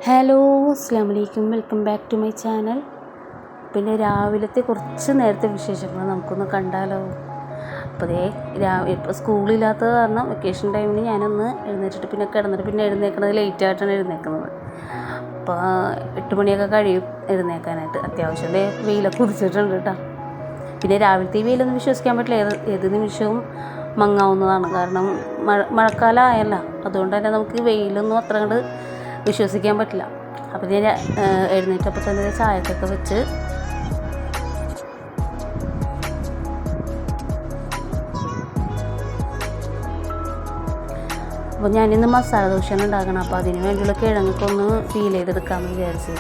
Hello, അസ്സാം വലൈക്കും. Welcome back to my channel. പിന്നെ രാവിലത്തെ കുറച്ച് നേരത്തെ വിശേഷങ്ങൾ നമുക്കൊന്ന് കണ്ടാലോ. അപ്പോൾ ഇപ്പോൾ സ്കൂളില്ലാത്തത് കാരണം വെക്കേഷൻ ടൈമിന് ഞാനൊന്ന് എഴുന്നേറ്റിട്ട് പിന്നെ കിടന്നിട്ട് പിന്നെ എഴുന്നേൽക്കുന്നത് ലേറ്റായിട്ടാണ് എഴുന്നേൽക്കുന്നത്. അപ്പോൾ 8 മണിയൊക്കെ കഴിയും എഴുന്നേൽക്കാനായിട്ട്. അത്യാവശ്യം വെയിലൊക്കെ കുതിച്ചിട്ടുണ്ട് കേട്ടോ. പിന്നെ രാവിലത്തെ ഈ വെയിലൊന്നും വിശ്വസിക്കാൻ പറ്റില്ല, ഏത് നിമിഷവും മങ്ങാവുന്നതാണ്. കാരണം മഴക്കാലം ആയല്ല, അതുകൊണ്ട് തന്നെ നമുക്ക് വെയിലൊന്നും അത്ര കണ്ട് വിശ്വസിക്കാൻ പറ്റില്ല. അപ്പോൾ ഞാൻ എഴുന്നേറ്റപ്പോൾ തന്നെ ചായക്കൊക്കെ വെച്ച് അപ്പോൾ ഞാനിന്ന് മസാല ദോശയാണ് ഉണ്ടാക്കണം. അപ്പോൾ അതിന് വേണ്ടിയുള്ള കിഴങ്ങൊക്കെ ഒന്ന് ഫീൽ ചെയ്തെടുക്കാമെന്ന് വിചാരിച്ച്.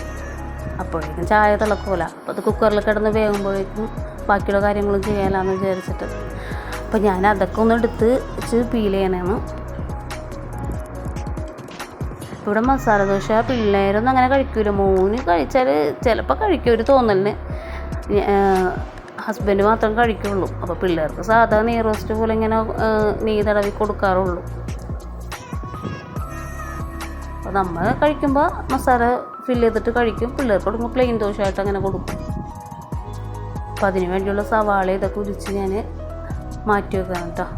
അപ്പോഴേക്കും ചായ തിളക്കൂല. അപ്പോൾ അത് കുക്കറിൽ കിടന്ന് വേകുമ്പോഴേക്കും ബാക്കിയുള്ള കാര്യങ്ങളും ചെയ്യാമെന്ന് വിചാരിച്ചിട്ട് അപ്പോൾ ഞാൻ അതൊക്കെ ഒന്ന് എടുത്ത് വെച്ച് ഫീൽ ചെയ്യണമെന്ന്. ഇവിടെ മസാല ദോശ പിള്ളേരൊന്നും അങ്ങനെ കഴിക്കില്ല. മോന് കഴിച്ചാൽ ചിലപ്പോൾ കഴിക്കും, ഒരു തോന്നലിന്. ഹസ്ബൻഡ് മാത്രം കഴിക്കുള്ളൂ. അപ്പോൾ പിള്ളേർക്ക് സാധാ നെയ് റോസ്റ്റ് പോലെ ഇങ്ങനെ നെയ്യ് തടവി കൊടുക്കാറുള്ളൂ. അപ്പോൾ നമ്മൾ കഴിക്കുമ്പോൾ മസാല ഫില്ല് ചെയ്തിട്ട് കഴിക്കും. പിള്ളേർക്ക് കൊടുക്കുമ്പോൾ പ്ലെയിൻ ദോശ ആയിട്ട് അങ്ങനെ കൊടുക്കും. അപ്പോൾ അതിന് വേണ്ടിയുള്ള സവാള ഇതൊക്കെ ഉരിച്ച് ഞാൻ മാറ്റി വെക്കണം കേട്ടോ.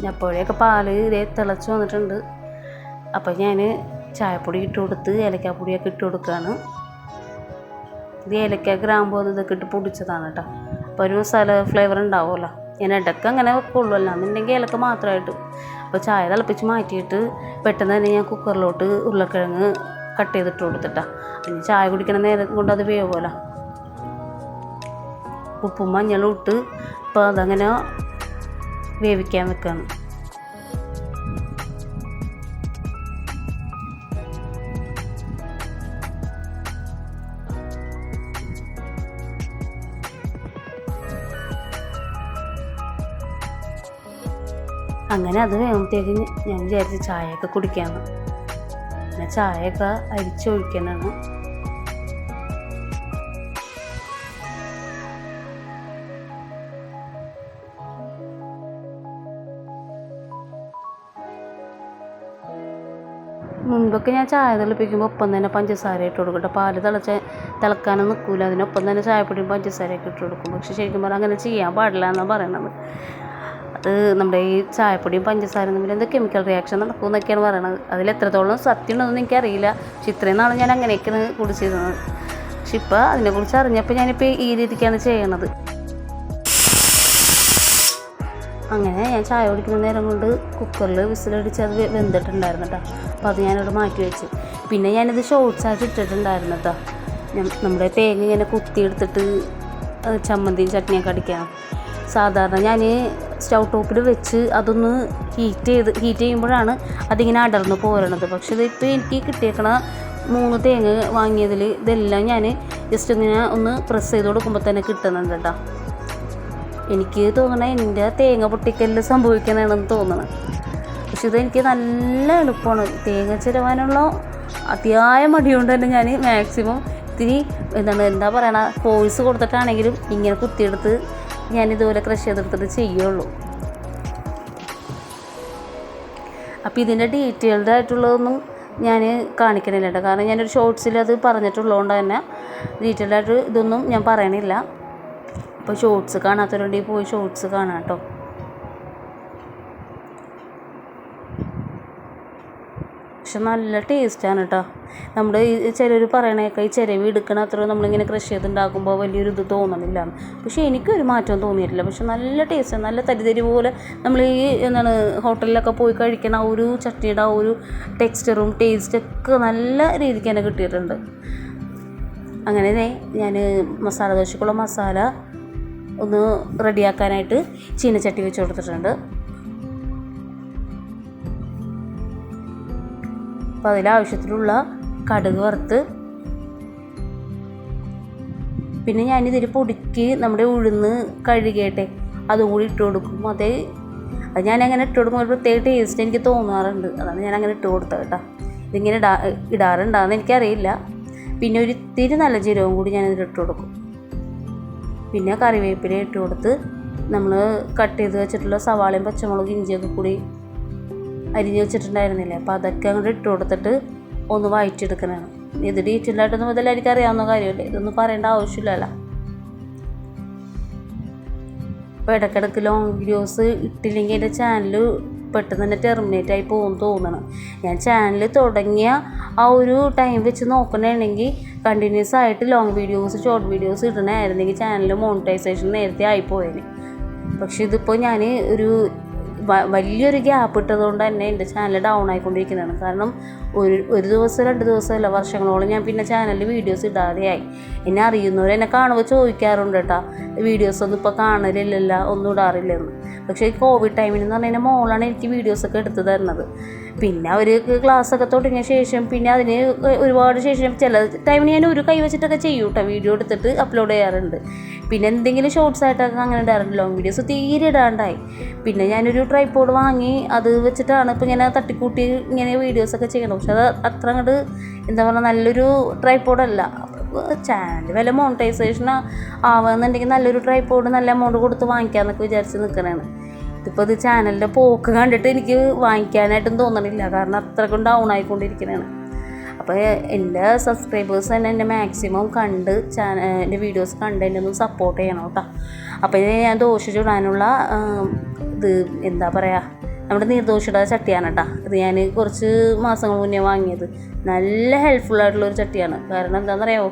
അപ്പോഴേക്ക് പാല് തിളച്ച് വന്നിട്ടുണ്ട്. അപ്പോൾ ഞാൻ ചായപ്പൊടി ഇട്ട് കൊടുത്ത് ഏലക്കാപ്പൊടിയൊക്കെ ഇട്ട് കൊടുക്കുകയാണ്. ഇത് ഏലക്ക ഗ്രാമ്പൂ ഇതൊക്കെ ഇട്ട് പൊടിച്ചതാണ് കേട്ടോ. അപ്പോൾ ഒരു മസാല ഫ്ലേവർ ഉണ്ടാവുമല്ലോ. ഞാൻ ഇടയ്ക്ക് അങ്ങനെ വെക്കുള്ളൂ, അല്ലാന്നുണ്ടെങ്കിൽ ഏലക്ക മാത്രമായിട്ട്. അപ്പോൾ ചായ തിളപ്പിച്ച് മാറ്റിയിട്ട് പെട്ടെന്ന് തന്നെ ഞാൻ കുക്കറിലോട്ട് ഉരുളക്കിഴങ്ങ് കട്ട് ചെയ്തിട്ട് കൊടുത്തിട്ടാണ്. പിന്നെ ചായ കുടിക്കണ നേരം കൊണ്ട് അത് വേവുമല്ലോ. ഉപ്പും മഞ്ഞളും ഇട്ട് ഇപ്പോൾ അതങ്ങനെ വേവിക്കാൻ വെക്കുകയാണ്. അങ്ങനെ അത് വേകുമ്പോഴത്തേക്ക് ഞാൻ വിചാരിച്ച് ചായയൊക്കെ കുടിക്കാമെന്ന്. പിന്നെ ചായയൊക്കെ അരിച്ചൊഴിക്കാനാണ്. മുൻപൊക്കെ ഞാൻ ചായ തിളപ്പിക്കുമ്പോൾ ഒപ്പം തന്നെ പഞ്ചസാര ഇട്ട് കൊടുക്കട്ടെ. പാല് തിളക്കാനും നിൽക്കില്ല, അതിനൊപ്പം തന്നെ ചായപ്പൊടിയും പഞ്ചസാരയൊക്കെ ഇട്ട് കൊടുക്കും. പക്ഷെ ശരിക്കും പറഞ്ഞാൽ അങ്ങനെ ചെയ്യാൻ പാടില്ല എന്നാണ് പറയണത്. അത് നമ്മുടെ ഈ ചായപ്പൊടിയും പഞ്ചസാരയും തമ്മിൽ എന്തോ കെമിക്കൽ റിയാക്ഷൻ നടക്കുമെന്നൊക്കെയാണ് പറയണത്. അതിലെത്രത്തോളം സത്യം ഉണ്ടെന്ന് എനിക്കറിയില്ല. പക്ഷെ ഇത്രയും നാൾ ഞാൻ അങ്ങനെയൊക്കെയാണ് കുടിച്ചിരുന്നത്. പക്ഷെ ഇപ്പോൾ അതിനെക്കുറിച്ച് അറിഞ്ഞപ്പോൾ ഞാനിപ്പോൾ ഈ രീതിക്കാണ് ചെയ്യണത്. അങ്ങനെ ഞാൻ ചായ കുടിക്കുന്ന നേരം കൊണ്ട് കുക്കറിൽ വിസിലടിച്ച് അത് വെന്തിട്ടുണ്ടായിരുന്നു കേട്ടോ. അപ്പോൾ അത് ഞാനിവിടെ മാറ്റി വെച്ച്. പിന്നെ ഞാനിത് ഷോർട്ട്സായിട്ട് ഇട്ടിട്ടുണ്ടായിരുന്നു കേട്ടോ. നമ്മുടെ തേങ്ങ ഇങ്ങനെ കുത്തിയെടുത്തിട്ട് ചമ്മന്തിയും ചട്നിയൊക്കെ അടിക്കണം. സാധാരണ ഞാൻ സ്റ്റൗ ടോപ്പിൽ വെച്ച് അതൊന്ന് ഹീറ്റ് ചെയ്യുമ്പോഴാണ് അതിങ്ങനെ അടർന്ന് പോരണത്. പക്ഷെ ഇതിപ്പോൾ എനിക്ക് കിട്ടിയേക്കണ 3 തേങ്ങ വാങ്ങിയതിൽ ഇതെല്ലാം ഞാൻ ജസ്റ്റ് ഇങ്ങനെ ഒന്ന് പ്രസ് ചെയ്ത് കൊടുക്കുമ്പോൾ തന്നെ കിട്ടുന്നുണ്ട് കേട്ടോ. എനിക്ക് തോന്നണേ എൻ്റെ തേങ്ങ പൊട്ടിക്കലിൽ സംഭവിക്കണമെന്ന് തോന്നണം. പക്ഷെ ഇതെനിക്ക് നല്ല എളുപ്പമാണ്. തേങ്ങ ചിരവാനുള്ള അതിയായ മടിയുകൊണ്ട് തന്നെ ഞാൻ മാക്സിമം ഇത്തിരി എന്താ പറയണ ഫോഴ്സ് കൊടുത്തിട്ടാണെങ്കിലും ഇങ്ങനെ കുത്തിയെടുത്ത് ഞാനിതുപോലെ ക്രഷ് ചെയ്തെടുത്തിട്ട് ചെയ്യുള്ളൂ. അപ്പോൾ ഇതിൻ്റെ ഡീറ്റെയിൽഡ് ആയിട്ടുള്ളതൊന്നും ഞാൻ കാണിക്കണില്ല കേട്ടോ. കാരണം ഞാനൊരു ഷോർട്സിൽ അത് പറഞ്ഞിട്ടുള്ളതുകൊണ്ട് തന്നെ ഡീറ്റെയിൽഡായിട്ട് ഇതൊന്നും ഞാൻ പറയണില്ല. അപ്പോൾ ഷോർട്സ് കാണാത്തവരുണ്ടെങ്കിൽ പോയി ഷോർട്സ് കാണാം കേട്ടോ. പക്ഷെ നല്ല ടേസ്റ്റാണ് കേട്ടോ. നമ്മുടെ ഈ ചിലർ പറയണേക്കെ ഈ ചിരവി എടുക്കണ അത്ര നമ്മളിങ്ങനെ കൃഷി ചെയ്തുണ്ടാക്കുമ്പോൾ വലിയൊരു ഇത് തോന്നണില്ല. പക്ഷേ എനിക്കൊരു മാറ്റം തോന്നിയിട്ടില്ല. പക്ഷെ നല്ല ടേസ്റ്റാണ്. നല്ല തരി പോലെ നമ്മൾ ഈ ഹോട്ടലിലൊക്കെ പോയി കഴിക്കണ ആ ഒരു ചട്നിയുടെ ആ ഒരു ടെക്സ്ചറും ടേസ്റ്റൊക്കെ നല്ല രീതിക്ക് തന്നെ കിട്ടിയിട്ടുണ്ട്. അങ്ങനെ ഞാൻ മസാല ദോശക്കുള്ള മസാല ഒന്ന് റെഡിയാക്കാനായിട്ട് ചീനച്ചട്ടി വെച്ച് കൊടുത്തിട്ടുണ്ട്. അപ്പോൾ അതിലാവശ്യത്തിലുള്ള കടുക് വറുത്ത്, പിന്നെ ഞാനിതിൽ പൊടിക്ക് നമ്മുടെ ഉഴുന്ന് കഴുകിയിട്ടെ അതും കൂടി ഇട്ട് കൊടുക്കും. അത് ഞാനങ്ങനെ ഇട്ട് കൊടുക്കുമ്പോൾ ഒരു പ്രത്യേക ടേസ്റ്റ് എനിക്ക് തോന്നാറുണ്ട്. അതാണ് ഞാനങ്ങനെ ഇട്ട് കൊടുത്തത് കേട്ടോ. ഇതിങ്ങനെ ഇടാറുണ്ടാകുന്ന എനിക്കറിയില്ല. പിന്നെ ഒരു ഇത്തിരി നല്ല ജീരകവും കൂടി ഞാനിതിൽ ഇട്ട് കൊടുക്കും. പിന്നെ കറിവേപ്പില ഇട്ട് കൊടുത്ത് നമ്മൾ കട്ട് ചെയ്ത് വെച്ചിട്ടുള്ള സവാളയും പച്ചമുളകും ഇഞ്ചിയൊക്കെ കൂടി അരിഞ്ഞ് വെച്ചിട്ടുണ്ടായിരുന്നില്ലേ, അപ്പോൾ അതൊക്കെ അങ്ങോട്ട് ഇട്ട് കൊടുത്തിട്ട് ഒന്ന് വഴറ്റിയെടുക്കണതാണ്. ഇത് ഡീറ്റെയിലായിട്ടൊന്നും ഇതെല്ലാവർക്കും അറിയാവുന്ന കാര്യമല്ലേ, ഇതൊന്നും പറയേണ്ട ആവശ്യമില്ലല്ലോ. അപ്പോൾ ഇടയ്ക്കിടയ്ക്ക് ലോങ് വീഡിയോസ് ഇട്ടില്ലെങ്കിൽ എൻ്റെ ചാനൽ പെട്ടെന്ന് തന്നെ ടെർമിനേറ്റ് ആയി പോകുമെന്ന് തോന്നണം. ഞാൻ ചാനൽ തുടങ്ങിയ ആ ഒരു ടൈം വെച്ച് നോക്കണമെങ്കിൽ കണ്ടിന്യൂസ് ആയിട്ട് ലോങ് വീഡിയോസ് ഷോർട്ട് വീഡിയോസ് ഇടണമായിരുന്നെങ്കിൽ ചാനൽ മോണിറ്റൈസേഷൻ നേരത്തെ ആയിപ്പോയേനെ. പക്ഷെ ഇതിപ്പോൾ ഞാൻ വലിയൊരു ഗ്യാപ്പ് ഇട്ടതുകൊണ്ട് തന്നെ എൻ്റെ ചാനൽ ഡൗൺ ആയിക്കൊണ്ടിരിക്കുന്നതാണ്. കാരണം ഒരു ദിവസം 2 ദിവസമല്ല, വർഷങ്ങളോളം ഞാൻ പിന്നെ ചാനലിൽ വീഡിയോസ് ഇടാതെയായി. എന്നെ അറിയുന്നവർ എന്നെ കാണുമ്പോൾ ചോദിക്കാറുണ്ട് കേട്ടോ, വീഡിയോസൊന്നും ഇപ്പോൾ കാണലില്ലല്ലോ, ഒന്നും ഇടാറില്ലെന്ന്. പക്ഷേ ഈ കോവിഡ് ടൈമിൽ എന്ന് പറഞ്ഞാൽ മോളാണ് എനിക്ക് വീഡിയോസൊക്കെ എടുത്ത് തരുന്നത്. പിന്നെ അവർക്ക് ക്ലാസ്സൊക്കെ തുടങ്ങിയ ശേഷം പിന്നെ അതിന് ഒരുപാട് ശേഷം ചില ടൈമിന് ഞാൻ ഒരു കൈ വെച്ചിട്ടൊക്കെ ചെയ്യും കേട്ടോ, വീഡിയോ എടുത്തിട്ട് അപ്ലോഡ് ചെയ്യാറുണ്ട്. പിന്നെ എന്തെങ്കിലും ഷോർട്സ് ആയിട്ടൊക്കെ അങ്ങനെ ഇടാറുണ്ട്. ലോങ് വീഡിയോസ് തീരെ ഇടാണ്ടായി. പിന്നെ ഞാനൊരു ട്രൈപോഡ് വാങ്ങി അത് വെച്ചിട്ടാണ് ഇപ്പോൾ ഇങ്ങനെ തട്ടിക്കൂട്ടി ഇങ്ങനെ വീഡിയോസൊക്കെ ചെയ്യണം. പക്ഷെ അത് അത്ര അങ്ങോട്ട് എന്താ പറയുക, നല്ലൊരു ട്രൈപോഡല്ല. ചാനൽ വല്ല മോണിറ്റൈസേഷൻ ആവുകയെന്നുണ്ടെങ്കിൽ നല്ലൊരു ട്രൈപോഡ് നല്ല എമൗണ്ട് കൊടുത്ത് വാങ്ങിക്കാമെന്നൊക്കെ വിചാരിച്ച് നിൽക്കണതാണ്. ഇതിപ്പോൾ ഇത് ചാനലിൻ്റെ പോക്ക് കണ്ടിട്ട് എനിക്ക് വാങ്ങിക്കാനായിട്ടും തോന്നണില്ല, കാരണം അത്രക്കും ഡൗൺ ആയിക്കൊണ്ടിരിക്കുന്നതാണ്. അപ്പോൾ എൻ്റെ സബ്സ്ക്രൈബേഴ്സ് തന്നെ എന്നെ മാക്സിമം കണ്ട് എൻ്റെ വീഡിയോസ് കണ്ട് എന്നെ ഒന്ന് സപ്പോർട്ട് ചെയ്യണം കേട്ടോ. അപ്പോൾ ഇത് ഞാൻ ദോശ ചുടാനുള്ള ഇത് എന്താ പറയുക, നമ്മുടെ നീർദോശയുടെ ചട്ടിയാണ് കേട്ടോ. ഇത് ഞാൻ കുറച്ച് മാസങ്ങൾ മുന്നേ വാങ്ങിയത്. നല്ല ഹെൽപ്ഫുള്ളായിട്ടുള്ളൊരു ചട്ടിയാണ്. കാരണം എന്താണെന്ന് അറിയാമോ,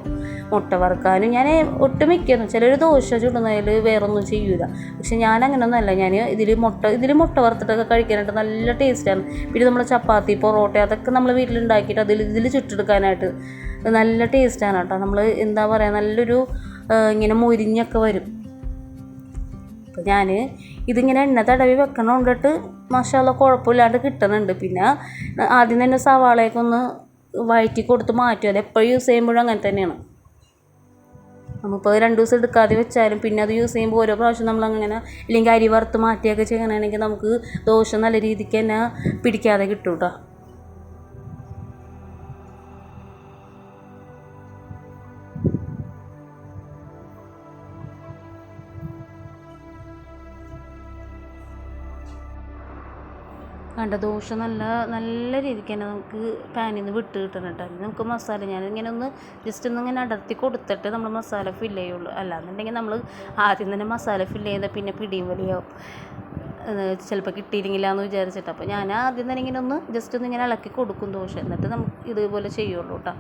മുട്ട വറുക്കാനും ഞാൻ ഒട്ടുമിക്കുന്നു ചിലർ ദോശ ചുടുന്നതിൽ വേറൊന്നും ചെയ്യൂല. പക്ഷെ ഞാൻ അങ്ങനെയൊന്നുമല്ല, ഞാൻ ഇതിൽ മുട്ട വറുത്തിട്ടൊക്കെ കഴിക്കാനായിട്ട് നല്ല ടേസ്റ്റാണ്. പിന്നെ നമ്മൾ ചപ്പാത്തി പൊറോട്ട അതൊക്കെ നമ്മൾ വീട്ടിലുണ്ടാക്കിയിട്ട് ഇതിൽ ചുട്ടെടുക്കാനായിട്ട് നല്ല ടേസ്റ്റാണ് കേട്ടോ. നമ്മൾ എന്താ പറയുക, നല്ലൊരു ഇങ്ങനെ മൊരിഞ്ഞൊക്കെ വരും. അപ്പോൾ ഞാൻ ഇതിങ്ങനെ എണ്ണ തടവി വെക്കണോണ്ടിട്ട് മാഷാഅല്ലാ കുഴപ്പമില്ലാണ്ട് കിട്ടുന്നുണ്ട്. പിന്നെ ആദ്യം തന്നെ സവാളയൊക്കെ ഒന്ന് വഴറ്റി കൊടുത്ത് മാറ്റും. അത് എപ്പോഴും യൂസ് ചെയ്യുമ്പോഴും അങ്ങനെ തന്നെയാണ്. നമ്മളിപ്പോൾ 2 ദിവസം എടുക്കാതെ വെച്ചാലും പിന്നെ അത് യൂസ് ചെയ്യുമ്പോൾ ഓരോ പ്രാവശ്യം നമ്മളങ്ങനെ ഇല്ലെങ്കിൽ അരി വറുത്ത് മാറ്റിയൊക്കെ ചെയ്യണമെങ്കിൽ നമുക്ക് ദോശ നല്ല രീതിക്ക് തന്നെ പിടിക്കാതെ കിട്ടും കേട്ടോ. കണ്ട ദോശ നല്ല രീതിക്ക് തന്നെ നമുക്ക് പാനിൽ നിന്ന് വിട്ട് കിട്ടണം കേട്ടോ. നമുക്ക് മസാല ഞാനിങ്ങനെ ജസ്റ്റ് ഇങ്ങനെ അടർത്തി കൊടുത്തിട്ട് നമ്മൾ മസാല ഫില്ല് ചെയ്യുള്ളൂ. അല്ലാന്നുണ്ടെങ്കിൽ നമ്മൾ ആദ്യം തന്നെ മസാല ഫില്ല് ചെയ്താൽ പിന്നെ പിടിയും വലിയാവും, ചിലപ്പോൾ കിട്ടിയില്ലെങ്കില്ല എന്ന് വിചാരിച്ചിട്ട്. അപ്പോൾ ഞാൻ ആദ്യം തന്നെ ഇങ്ങനെ ജസ്റ്റ് ഇങ്ങനെ ഇളക്കി കൊടുക്കും ദോശ, എന്നിട്ട് നമുക്ക് ഇതുപോലെ ചെയ്യുള്ളൂ കേട്ടോ.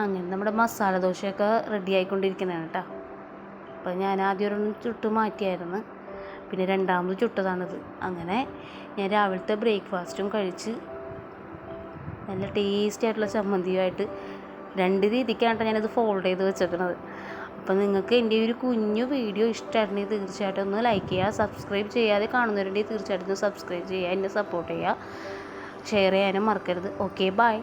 അങ്ങനെ നമ്മുടെ മസാല ദോശയൊക്കെ റെഡി ആയിക്കൊണ്ടിരിക്കുന്നതാണ് കേട്ടോ. അപ്പോൾ ഞാൻ ആദ്യം ഒരെണ്ണം ചുട്ട് മാറ്റിയായിരുന്നു, പിന്നെ രണ്ടാമത് ചുട്ടതാണിത്. അങ്ങനെ ഞാൻ രാവിലത്തെ ബ്രേക്ക്ഫാസ്റ്റും കഴിച്ച് നല്ല ടേസ്റ്റി ആയിട്ടുള്ള ചമ്മന്തിയുമായിട്ട് 2 രീതിക്കാണ് ഞാനിത് ഫോൾഡ് ചെയ്ത് വെച്ചേക്കുന്നത്. അപ്പോൾ നിങ്ങൾക്ക് എൻ്റെ ഒരു കുഞ്ഞു വീഡിയോ ഇഷ്ടമായിട്ടുണ്ടെങ്കിൽ തീർച്ചയായിട്ടും ഒന്ന് ലൈക്ക് ചെയ്യുക. സബ്സ്ക്രൈബ് ചെയ്യാതെ കാണുന്നവരുണ്ടെങ്കിൽ തീർച്ചയായിട്ടും സബ്സ്ക്രൈബ് ചെയ്യുക, എന്നെ സപ്പോർട്ട് ചെയ്യുക, ഷെയർ ചെയ്യാനും മറക്കരുത്. Okay, by.